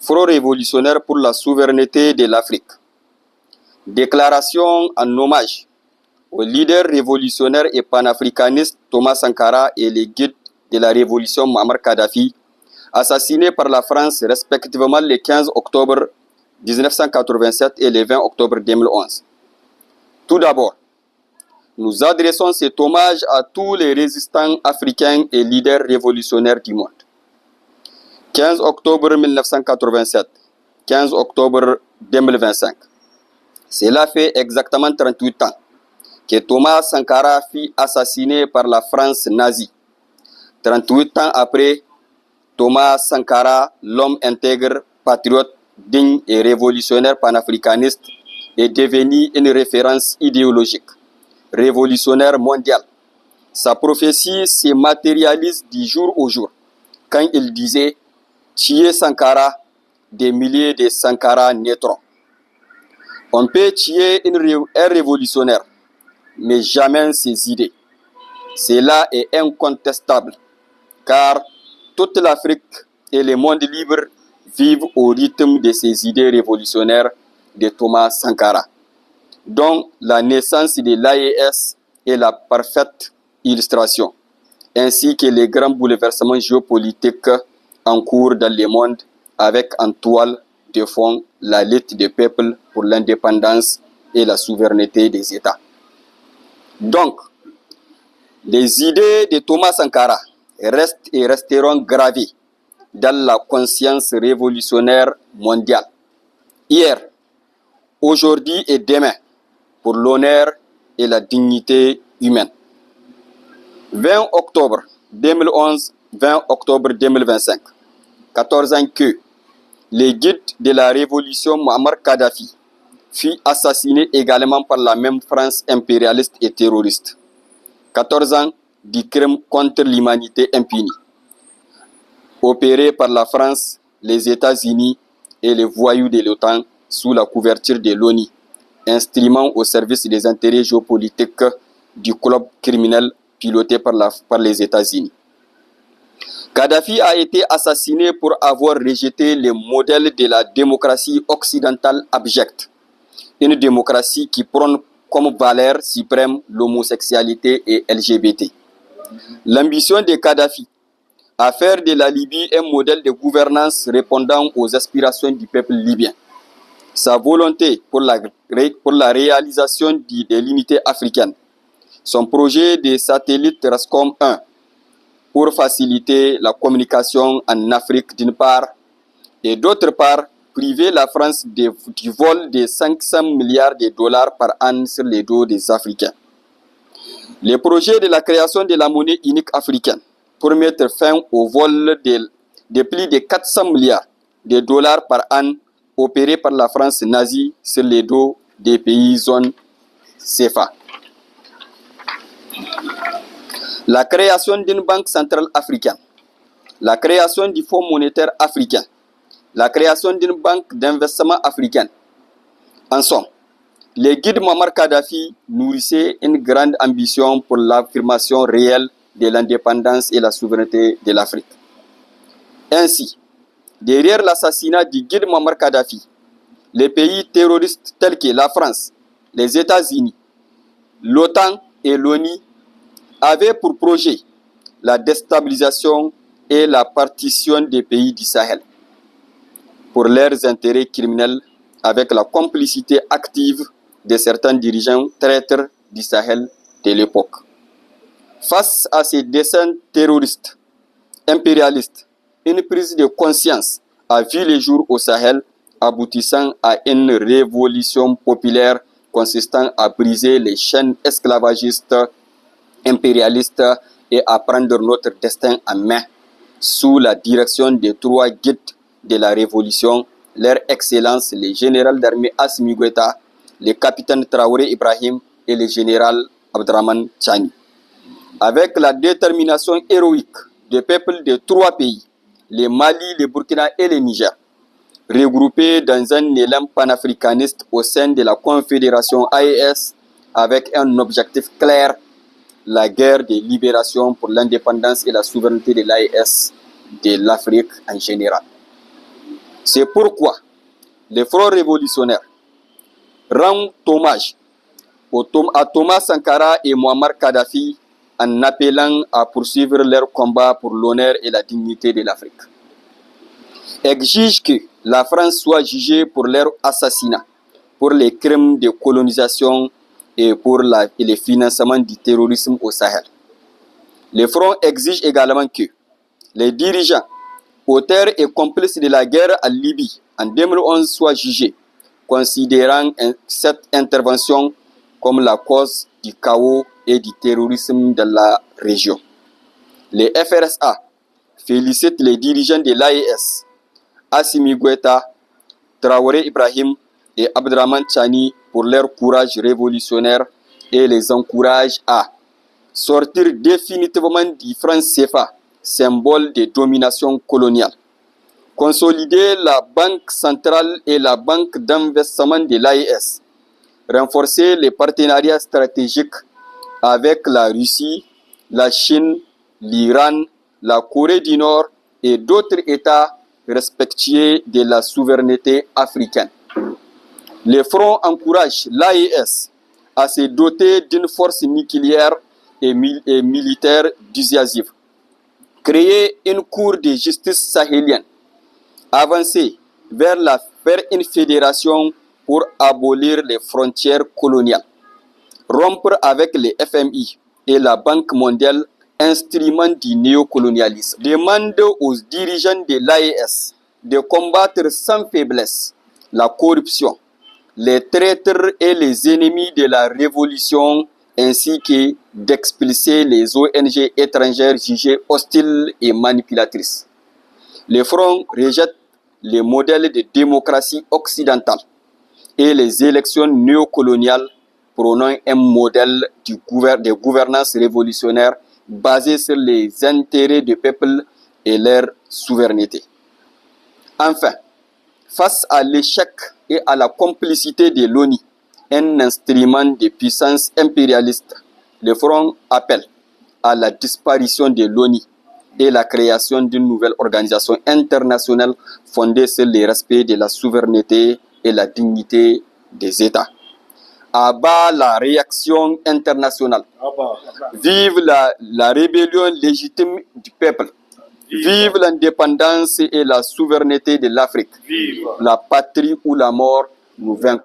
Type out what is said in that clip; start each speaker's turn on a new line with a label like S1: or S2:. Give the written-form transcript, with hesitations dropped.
S1: Front révolutionnaire pour la souveraineté de l'Afrique. Déclaration en hommage au leader révolutionnaire et panafricaniste Thomas Sankara et les guides de la révolution Muammar Kadhafi, assassinés par la France respectivement le 15 octobre 1987 et le 20 octobre 2011. Tout d'abord, nous adressons cet hommage à tous les résistants africains et leaders révolutionnaires du monde. 15 octobre 1987, 15 octobre 2025. Cela fait exactement 38 ans que Thomas Sankara fut assassiné par la France nazie. 38 ans après, Thomas Sankara, l'homme intègre, patriote, digne et révolutionnaire panafricaniste, est devenu une référence idéologique, révolutionnaire mondiale. Sa prophétie se matérialise du jour au jour quand il disait « Tuer Sankara, des milliers de Sankara naîtront ». On peut tuer un révolutionnaire, mais jamais ses idées. Cela est incontestable, car toute l'Afrique et le monde libre vivent au rythme de ces idées révolutionnaires de Thomas Sankara, dont la naissance de l'AES est la parfaite illustration, ainsi que les grands bouleversements géopolitiques en cours dans le monde, avec en toile de fond la lutte des peuples pour l'indépendance et la souveraineté des États. Donc, les idées de Thomas Sankara restent et resteront gravées dans la conscience révolutionnaire mondiale, hier, aujourd'hui et demain, pour l'honneur et la dignité humaine. 20 octobre 2011, 20 octobre 2025, 14 ans que les guides de la révolution Muammar Kadhafi fut assassiné également par la même France impérialiste et terroriste. 14 ans du crime contre l'humanité impuni, opéré par la France, les États-Unis et les voyous de l'OTAN sous la couverture de l'ONU, instrument au service des intérêts géopolitiques du club criminel piloté par les États-Unis. Kadhafi a été assassiné pour avoir rejeté le modèle de la démocratie occidentale abjecte, une démocratie qui prône comme valeur suprême l'homosexualité et LGBT. L'ambition de Kadhafi à faire de la Libye un modèle de gouvernance répondant aux aspirations du peuple libyen. Sa volonté pour la réalisation de l'unité africaine. Son projet de satellite RASCOM 1 pour faciliter la communication en Afrique d'une part et d'autre part priver la France du vol de 500 milliards de dollars par an sur les dos des Africains. Le projet de la création de la monnaie unique africaine pour mettre fin au vol de plus de 400 milliards de dollars par an opéré par la France nazie sur les dos des pays zone CFA. La création d'une banque centrale africaine, la création du Fonds monétaire africain, la création d'une banque d'investissement africaine. En somme, les guides Muammar Kadhafi nourrissaient une grande ambition pour l'affirmation réelle de l'indépendance et la souveraineté de l'Afrique. Ainsi, derrière l'assassinat du guide Muammar Kadhafi, les pays terroristes tels que la France, les États-Unis, l'OTAN et l'ONU avaient pour projet la déstabilisation et la partition des pays du Sahel pour leurs intérêts criminels avec la complicité active de certains dirigeants traîtres du Sahel de l'époque. Face à ces desseins terroristes, impérialistes, une prise de conscience a vu le jour au Sahel, aboutissant à une révolution populaire consistant à briser les chaînes esclavagistes, impérialistes et à prendre notre destin en main sous la direction des trois guides de la révolution, leur excellence, le général d'armée Assimi Goïta, le capitaine Traoré Ibrahim et le général Abdraman Tchani. Avec la détermination héroïque des peuples de trois pays, le Mali, le Burkina et le Niger, regroupés dans un élan panafricaniste au sein de la Confédération AES avec un objectif clair, la guerre de libération pour l'indépendance et la souveraineté de l'AES de l'Afrique en général. C'est pourquoi le Front révolutionnaire rend hommage à Thomas Sankara et Muammar Kadhafi en appelant à poursuivre leur combat pour l'honneur et la dignité de l'Afrique. Exige que la France soit jugée pour leur assassinat, pour les crimes de colonisation et pour le financement du terrorisme au Sahel. Le Front exige également que les dirigeants, auteurs et complices de la guerre en Libye en 2011 soient jugés, considérant cette intervention comme la cause du chaos et du terrorisme dans la région. Les FRSA félicitent les dirigeants de l'AES, Assimi Goïta, Traoré Ibrahim et Abdraman Chani pour leur courage révolutionnaire et les encouragent à sortir définitivement du franc CFA, symbole de domination coloniale, consolider la banque centrale et la banque d'investissement de l'AES, renforcer les partenariats stratégiques avec la Russie, la Chine, l'Iran, la Corée du Nord et d'autres États respectueux de la souveraineté africaine. Le Front encourage l'AES à se doter d'une force nucléaire et militaire dissuasive, créer une cour de justice sahélienne, avancer vers une fédération pour abolir les frontières coloniales, rompre avec les FMI et la Banque mondiale, instrument du néocolonialisme. Demande aux dirigeants de l'AES de combattre sans faiblesse la corruption, les traîtres et les ennemis de la révolution, ainsi que d'expulser les ONG étrangères jugées hostiles et manipulatrices. Le Front rejette les modèles de démocratie occidentale et les élections néocoloniales, prônant un modèle de gouvernance révolutionnaire basé sur les intérêts du peuple et leur souveraineté. Enfin, face à l'échec et à la complicité de l'ONU, un instrument de puissance impérialiste, le Front appelle à la disparition de l'ONU et la création d'une nouvelle organisation internationale fondée sur le respect de la souveraineté et la dignité des États. À bas la réaction internationale. Vive la rébellion légitime du peuple. Vive l'indépendance et la souveraineté de l'Afrique. La patrie ou la mort, nous vaincrons.